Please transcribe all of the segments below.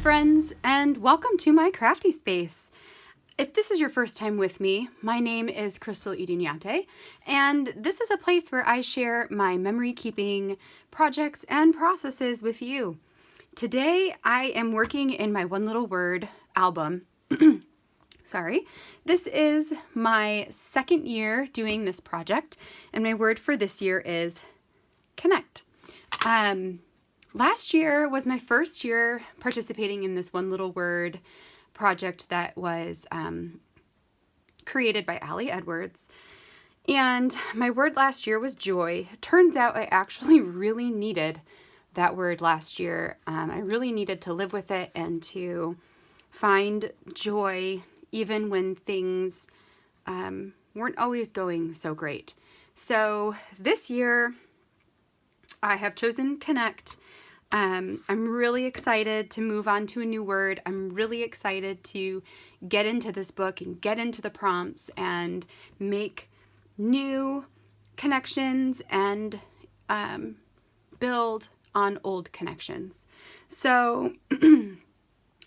friends, and welcome to my crafty space. If this is your first time with me, my name is Crystal Idignate, and this is a place where I share my memory keeping projects and processes with you. Today I am working in my one little word album. Sorry. This is my second year doing this project, and my word for this year is connect. Last year was my first year participating in this one little word project that was created by Allie Edwards. And my word last year was joy. Turns out I actually really needed that word last year. I really needed to live with it and to find joy even when things weren't always going so great. So this year I have chosen connect. I'm really excited to move on to a new word. I'm really excited to get into this book and get into the prompts and make new connections and build on old connections. So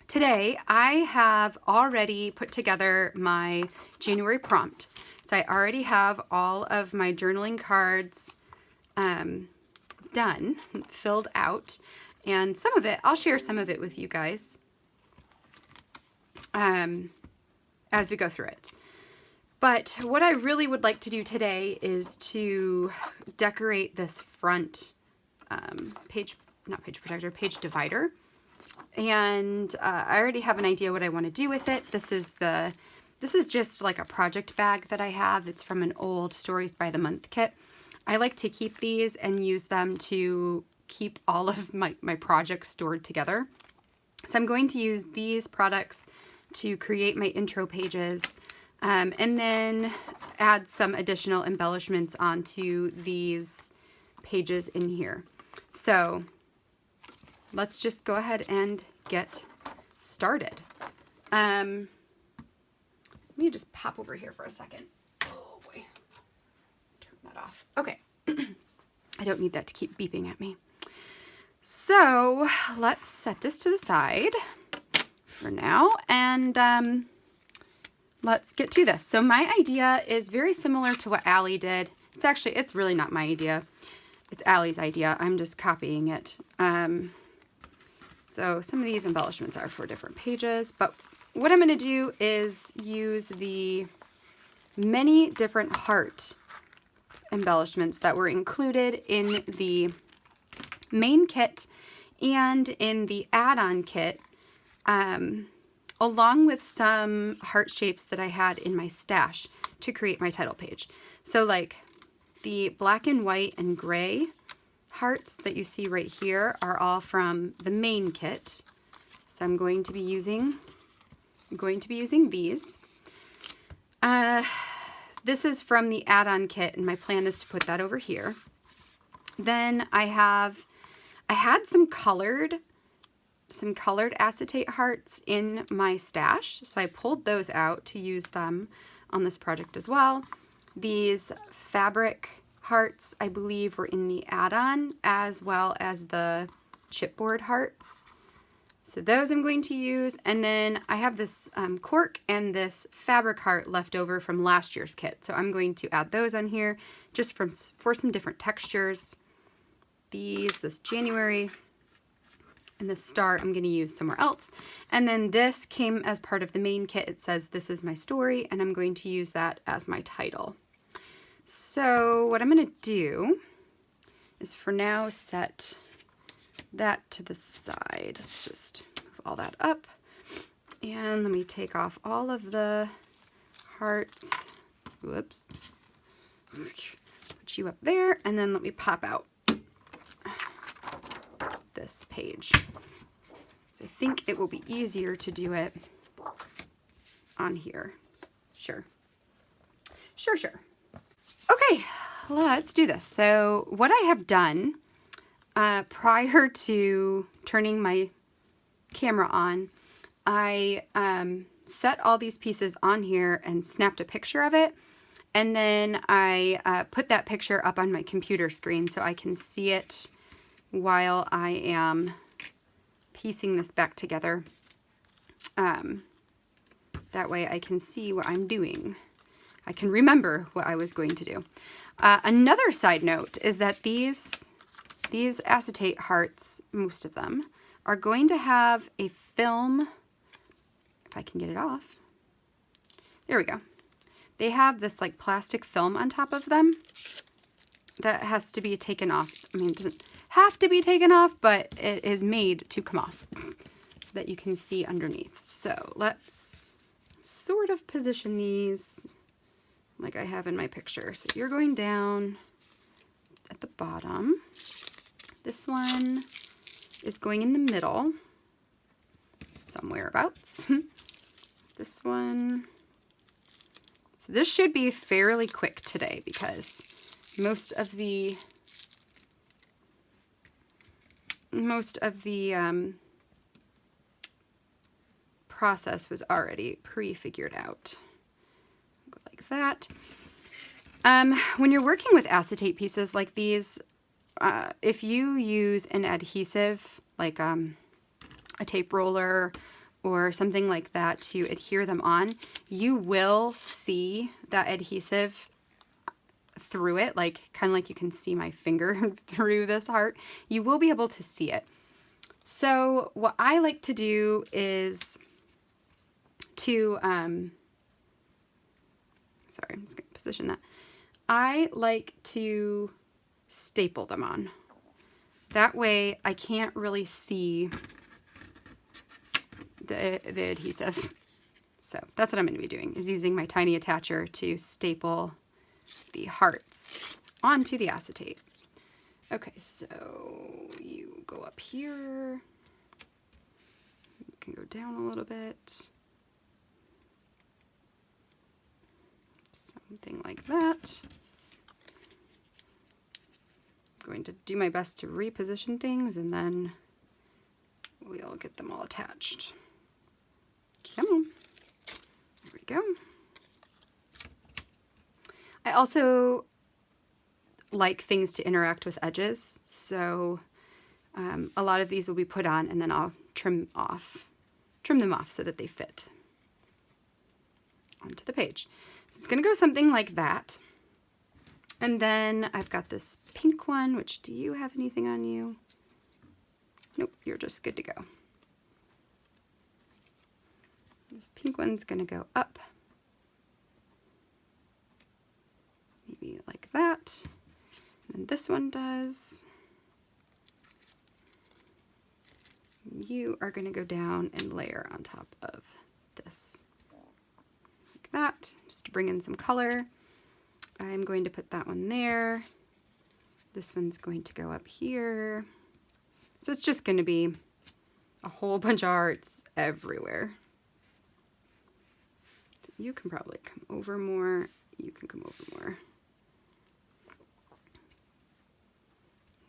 today I have already put together my January prompt. So I already have all of my journaling cards done, filled out, and some of it, I'll share some of it with you guys as we go through it. But what I really would like to do today is to decorate this front page divider. And I already have an idea what I want to do with it. This is just like a project bag that I have. It's from an old Stories by the Month kit. I like to keep these and use them to keep all of my projects stored together. So I'm going to use these products to create my intro pages and then add some additional embellishments onto these pages in here. So let's just go ahead and get started. Let me just pop over here for a second. Oh boy. Turn that off. Okay. I don't need that to keep beeping at me. So let's set this to the side for now and let's get to this. So my idea is very similar to what Allie did. It's really not my idea. It's Allie's idea. I'm just copying it. So some of these embellishments are for different pages, but what I'm going to do is use the many different heart embellishments that were included in the main kit and in the add-on kit, along with some heart shapes that I had in my stash to create my title page. So like the black and white and gray hearts that you see right here are all from the main kit. So I'm going to be using these. This is from the add-on kit, and my plan is to put that over here. Then I had some colored acetate hearts in my stash, so I pulled those out to use them on this project as well. These fabric hearts, I believe, were in the add-on, as well as the chipboard hearts. So those I'm going to use, and then I have this cork and this fabric heart left over from last year's kit. So I'm going to add those on here just for some different textures. This January, and this star I'm going to use somewhere else. And then this came as part of the main kit. It says this is my story, and I'm going to use that as my title. So what I'm going to do is for now set that to the side. Let's just move all that up, and let me take off all of the hearts. Whoops. Put you up there, and then let me pop out this page. So I think it will be easier to do it on here. Sure. Okay, let's do this. So what I have done prior to turning my camera on, I set all these pieces on here and snapped a picture of it, and then I put that picture up on my computer screen so I can see it while I am piecing this back together. That way I can see what I'm doing. I can remember what I was going to do. Another side note is that these acetate hearts, most of them, are going to have a film, if I can get it off. There we go. They have this like plastic film on top of them that has to be taken off. I mean, it doesn't have to be taken off, but it is made to come off so that you can see underneath. So let's sort of position these like I have in my picture. So you're going down at the bottom. This one is going in the middle, somewhere abouts. This one. So this should be fairly quick today because most of the process was already pre-figured out. Go like that. When you're working with acetate pieces like these, if you use an adhesive like a tape roller or something like that to adhere them on, you will see that adhesive through it, like kind of like you can see my finger through this heart. You will be able to see it. So what I like to do is to, sorry, I'm just going to position that. I like to staple them on. That way I can't really see the adhesive. So that's what I'm going to be doing, is using my tiny attacher to staple the hearts onto the acetate. Okay, so you go up here. You can go down a little bit. Something like that. I'm going to do my best to reposition things and then we'll get them all attached. Come on. There we go. I also like things to interact with edges, so a lot of these will be put on and then I'll trim them off so that they fit onto the page. So it's going to go something like that. And then I've got this pink one, which, do you have anything on you? Nope, you're just good to go. This pink one's going to go up. Maybe like that. And this one does. You are going to go down and layer on top of this. Like that, just to bring in some color. I'm going to put that one there. This one's going to go up here. So it's just going to be a whole bunch of hearts everywhere. So you can probably come over more. You can come over more.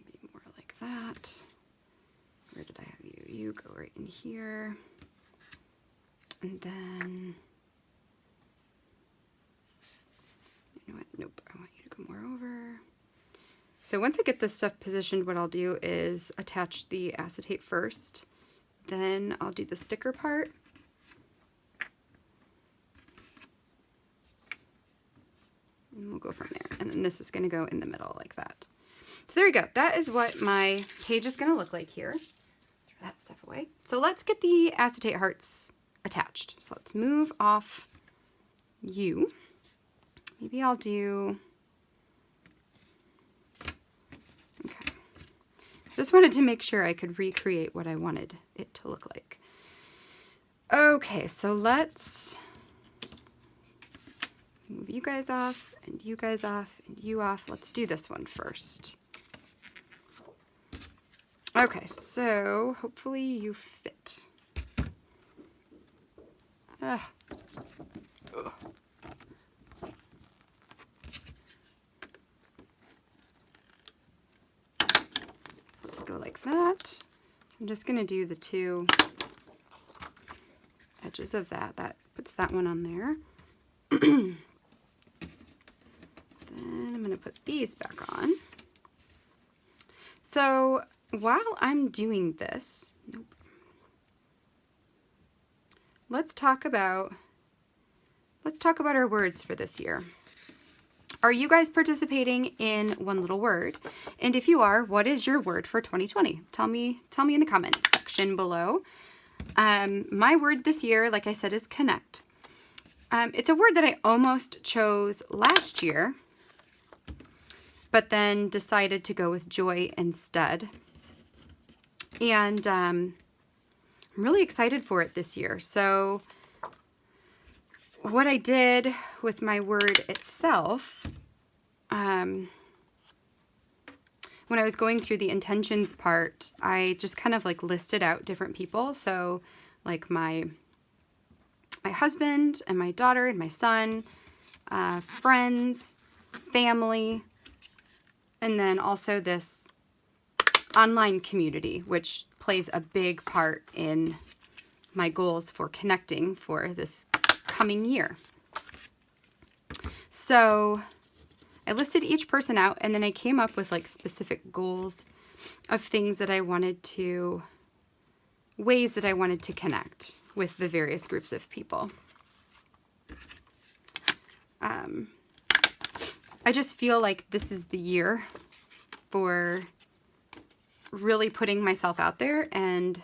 Maybe more like that. Where did I have you? You go right in here. And then, you know what? Nope, I want you to come more over. So once I get this stuff positioned, what I'll do is attach the acetate first. Then I'll do the sticker part. And we'll go from there. And then this is going to go in the middle like that. So there we go. That is what my page is going to look like here. Throw that stuff away. So let's get the acetate hearts attached. So let's move off you. Maybe I'll do... Okay. I just wanted to make sure I could recreate what I wanted it to look like. Okay, so let's move you guys off, and you guys off, and you off. Let's do this one first. Okay, so hopefully you fit. Ugh. Ugh. So let's go like that. So I'm just going to do the two edges of that. That puts that one on there. Then I'm going to put these back on. So while I'm doing this, nope, let's talk about our words for this year. Are you guys participating in One Little Word? And if you are, what is your word for 2020? Tell me in the comments section below. My word this year, like I said, is connect. It's a word that I almost chose last year, but then decided to go with joy instead. And I'm really excited for it this year. So what I did with my word itself, when I was going through the intentions part, I just kind of like listed out different people. So like my husband and my daughter and my son, friends, family, and then also this online community, which plays a big part in my goals for connecting for this coming year. So I listed each person out, and then I came up with like specific goals of things that I wanted to, ways that I wanted to connect with the various groups of people. I just feel like this is the year for really putting myself out there and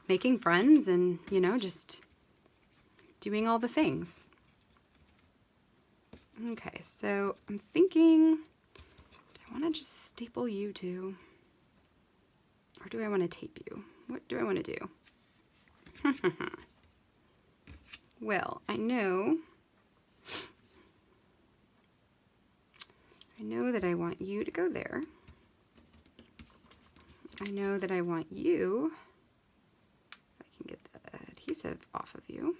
making friends and, you know, just doing all the things. Okay, so I'm thinking, do I want to just staple you two? Or do I want to tape you? What do I want to do? Well, I know that I want you to go there. I know that I want you, if I can get the adhesive off of you.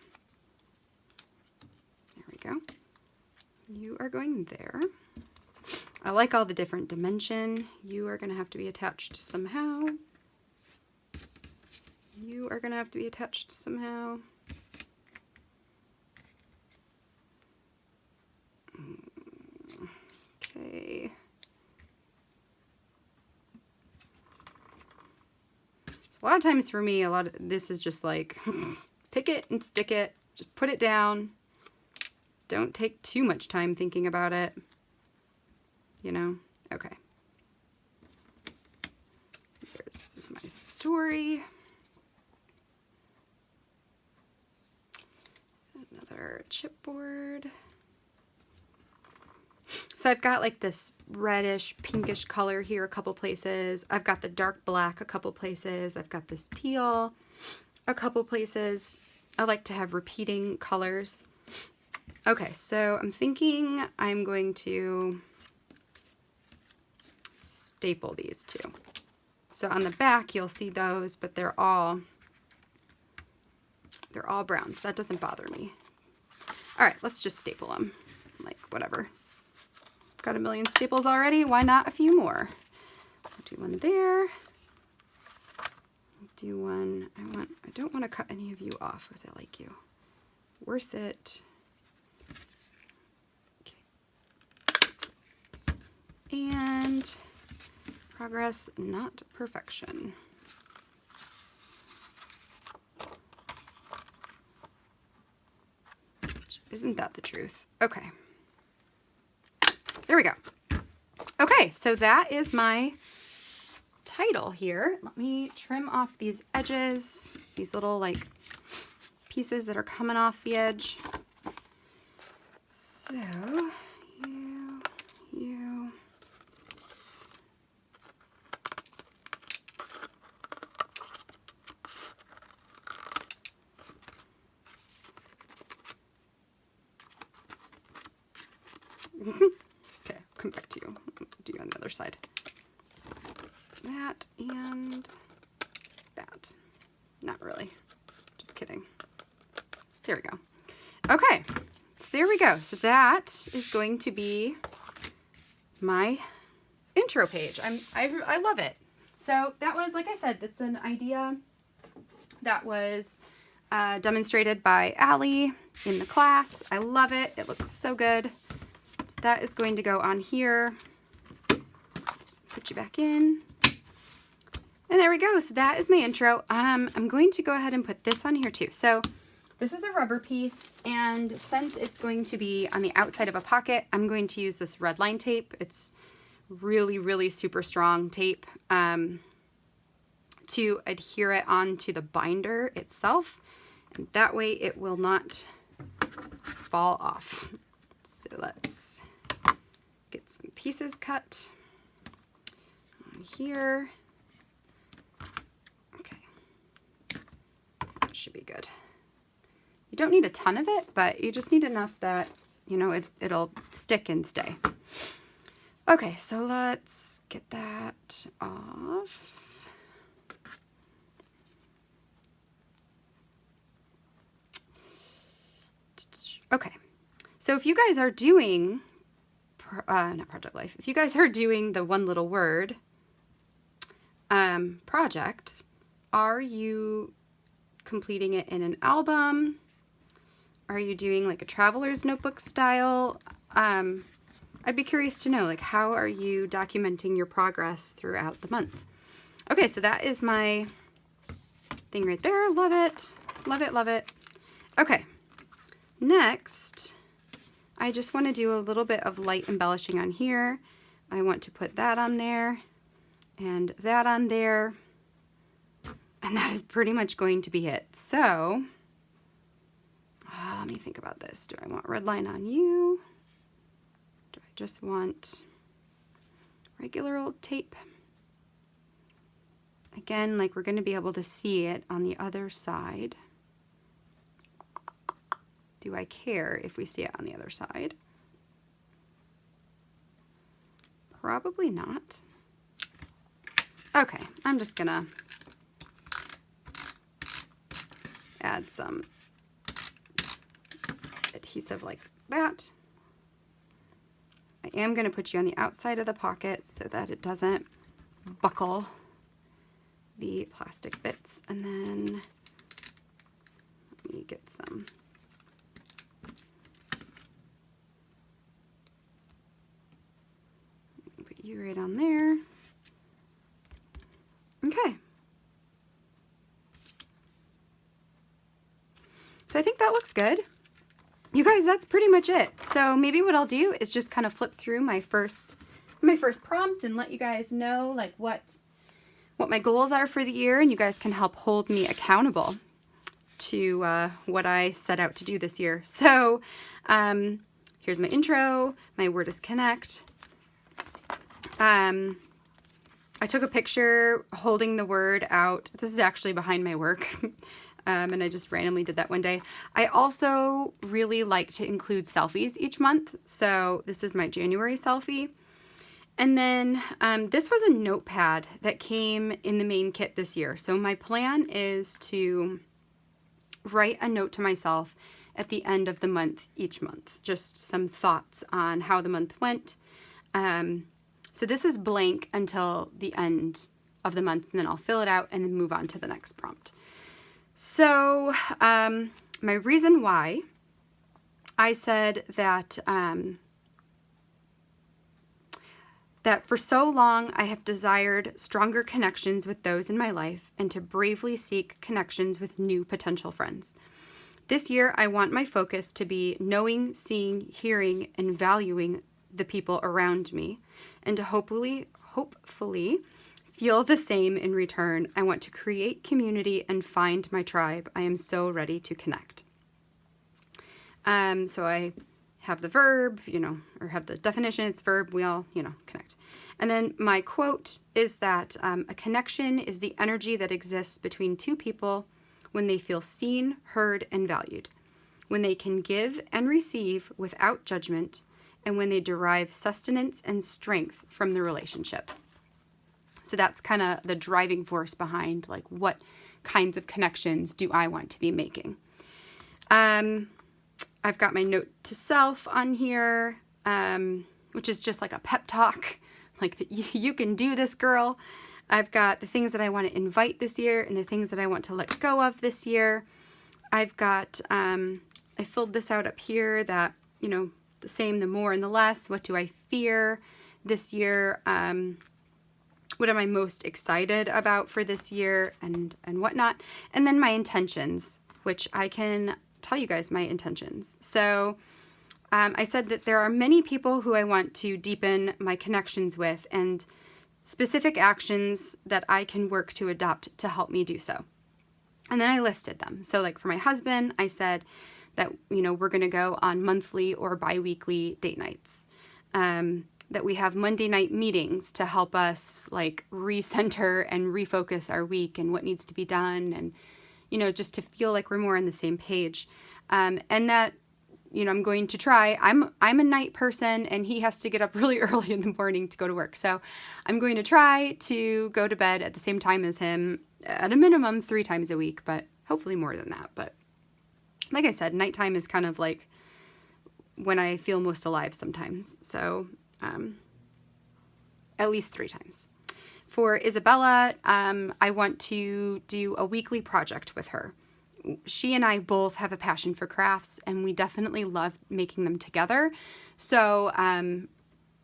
There we go. You are going there. I like all the different dimension. You are going to have to be attached somehow. You are going to have to be attached somehow. Okay. So a lot of times for me, this is just like pick it and stick it. Just put it down. Don't take too much time thinking about it. You know? Okay. This is my story. Another chipboard. So I've got like this reddish, pinkish color here a couple places. I've got the dark black a couple places. I've got this teal a couple places. I like to have repeating colors. Okay, so I'm thinking I'm going to staple these two. So on the back you'll see those, but they're all brown, so that doesn't bother me. All right, let's just staple them, like whatever. Got a million staples already, why not a few more? I'll do one there. Do one, I don't want to cut any of you off because I like you. Worth it. Okay. And progress, not perfection. Isn't that the truth? Okay. There we go. Okay, so that is my title here. Let me trim off these edges, these little like pieces that are coming off the edge. So, you. Okay, come back to you. I'll do you on the other side. That and that. Not really. Just kidding. There we go. Okay, so there we go. So that is going to be my intro page. I love it. So that was, like I said, that's an idea that was demonstrated by Allie in the class. I love it. It looks so good. So that is going to go on here. Just put you back in. And there we go. So that is my intro. I'm going to go ahead and put this on here too. So This is a rubber piece, and since it's going to be on the outside of a pocket, I'm going to use this red line tape. It's really, really super strong tape to adhere it onto the binder itself, and that way it will not fall off. So let's get some pieces cut on here. Okay, that should be good. You don't need a ton of it, but you just need enough that, you know, it'll stick and stay. Okay, so let's get that off. Okay, so if you guys are doing, not Project Life, if you guys are doing the one little word project, are you completing it in an album? Are you doing like a traveler's notebook style? I'd be curious to know, like, how are you documenting your progress throughout the month? Okay, so that is my thing right there. Love it. Love it, love it. Okay, next, I just want to do a little bit of light embellishing on here. I want to put that on there and that on there. And that is pretty much going to be it. So, let me think about this. Do I want red line on you? Do I just want regular old tape? Again, like, we're going to be able to see it on the other side. Do I care if we see it on the other side? Probably not. Okay, I'm just gonna add some adhesive like that. I am going to put you on the outside of the pocket so that it doesn't buckle the plastic bits. And then let me get some put you right on there. Okay. So I think that looks good. You guys, that's pretty much it. So maybe what I'll do is just kind of flip through my first prompt and let you guys know like what my goals are for the year, and you guys can help hold me accountable to what I set out to do this year. So here's my intro. My word is connect. I took a picture holding the word out. This is actually behind my work. And I just randomly did that one day. I also really like to include selfies each month. So this is my January selfie. And then this was a notepad that came in the main kit this year. So my plan is to write a note to myself at the end of the month each month. Just some thoughts on how the month went. So this is blank until the end of the month, and then I'll fill it out and then move on to the next prompt. So my reason why I said that that for so long I have desired stronger connections with those in my life and to bravely seek connections with new potential friends. This year I want my focus to be knowing, seeing, hearing, and valuing the people around me, and to hopefully feel the same in return. I want to create community and find my tribe. I am so ready to connect. So I have the verb, or have the definition. It's verb. We all, connect. And then my quote is that a connection is the energy that exists between two people when they feel seen, heard, and valued, when they can give and receive without judgment, and when they derive sustenance and strength from the relationship. So that's kind of the driving force behind like what kinds of connections do I want to be making. I've got my note to self on here, which is just like a pep talk, like you can do this, girl. I've got the things that I want to invite this year and the things that I want to let go of this year. I've got, I filled this out up here that, the same, the more and the less. What do I fear this year? What am I most excited about for this year, and whatnot. And then my intentions, which I can tell you guys my intentions. So I said that there are many people who I want to deepen my connections with and specific actions that I can work to adopt to help me do so. And then I listed them. So like for my husband, I said that, you know, we're going to go on monthly or bi-weekly date nights. That we have Monday night meetings to help us like recenter and refocus our week and what needs to be done, and, you know, just to feel like we're more on the same page. And that, you know, I'm going to try, I'm a night person and he has to get up really early in the morning to go to work. So I'm going to try to go to bed at the same time as him at a minimum 3 times a week, but hopefully more than that. But like I said, nighttime is kind of like when I feel most alive sometimes. So at least 3 times. For Isabella, I want to do a weekly project with her. She and I both have a passion for crafts, and we definitely love making them together. So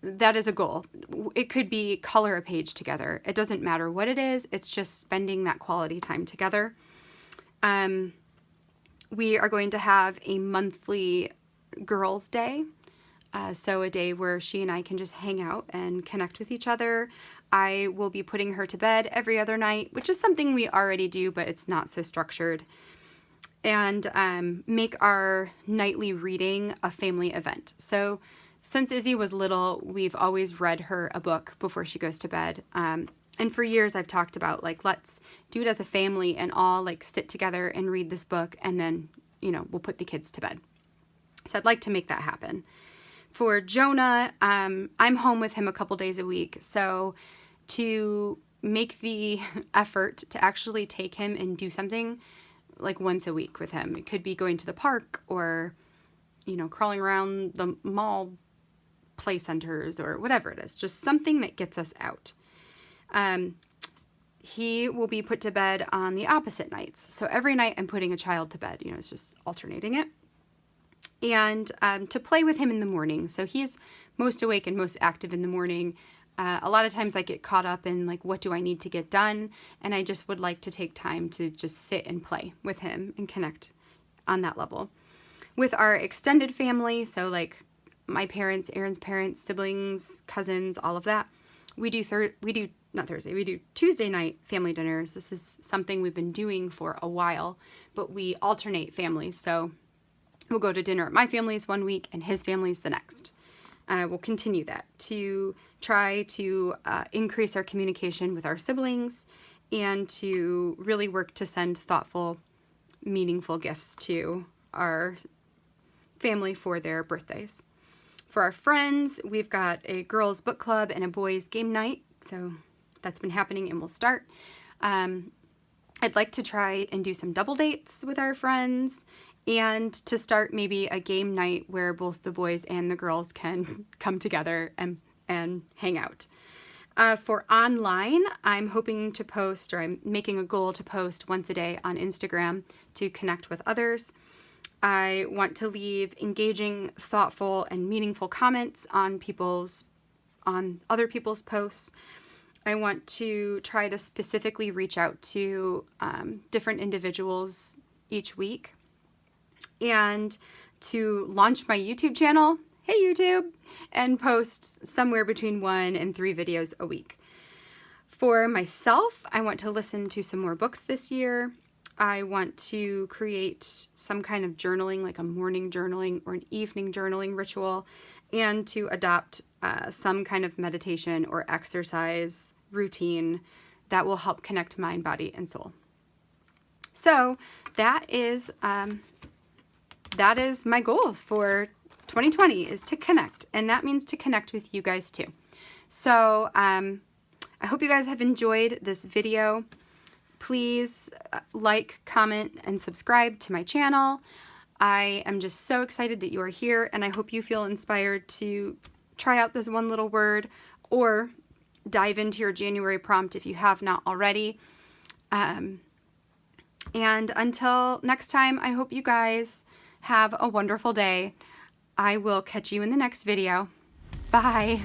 that is a goal. It could be color a page together. It doesn't matter what it is. It's just spending that quality time together. We are going to have a monthly girls' day. So a day where she and I can just hang out and connect with each other. I will be putting her to bed every other night, which is something we already do, but it's not so structured. And make our nightly reading a family event. So since Izzy was little, we've always read her a book before she goes to bed. And for years I've talked about like, let's do it as a family and all like sit together and read this book, and then, you know, we'll put the kids to bed. So I'd like to make that happen. For Jonah, I'm home with him a couple days a week. So to make the effort to actually take him and do something like once a week with him. It could be going to the park or, you know, crawling around the mall play centers or whatever it is. Just something that gets us out. He will be put to bed on the opposite nights. So every night I'm putting a child to bed. You know, it's just alternating it. And to play with him in the morning. So he's most awake and most active in the morning. A lot of times I get caught up in like, what do I need to get done? And I just would like to take time to just sit and play with him and connect on that level. With our extended family, so like my parents, Aaron's parents, siblings, cousins, all of that, we do Tuesday night family dinners. This is something we've been doing for a while, but we alternate families. So we'll go to dinner at my family's one week and his family's the next. We'll continue that to try to increase our communication with our siblings and to really work to send thoughtful, meaningful gifts to our family for their birthdays. For our friends, we've got a girls' book club and a boys' game night. So that's been happening and will start. I'd like to try and do some double dates with our friends, and to start maybe a game night where both the boys and the girls can come together and hang out. For online, I'm hoping to post, or I'm making a goal to post once a day on Instagram to connect with others. I want to leave engaging, thoughtful, and meaningful comments on other people's posts. I want to try to specifically reach out to different individuals each week, and to launch my YouTube channel, hey YouTube, and post somewhere between 1 and 3 videos a week. For myself, I want to listen to some more books this year. I want to create some kind of journaling, like a morning journaling or an evening journaling ritual, and to adopt some kind of meditation or exercise routine that will help connect mind, body, and soul. So that is my goal for 2020, is to connect, and that means to connect with you guys too. So I hope you guys have enjoyed this video. Please like, comment, and subscribe to my channel. I am just so excited that you are here, and I hope you feel inspired to try out this one little word or dive into your January prompt if you have not already. And until next time, I hope you guys have a wonderful day. I will catch you in the next video. Bye.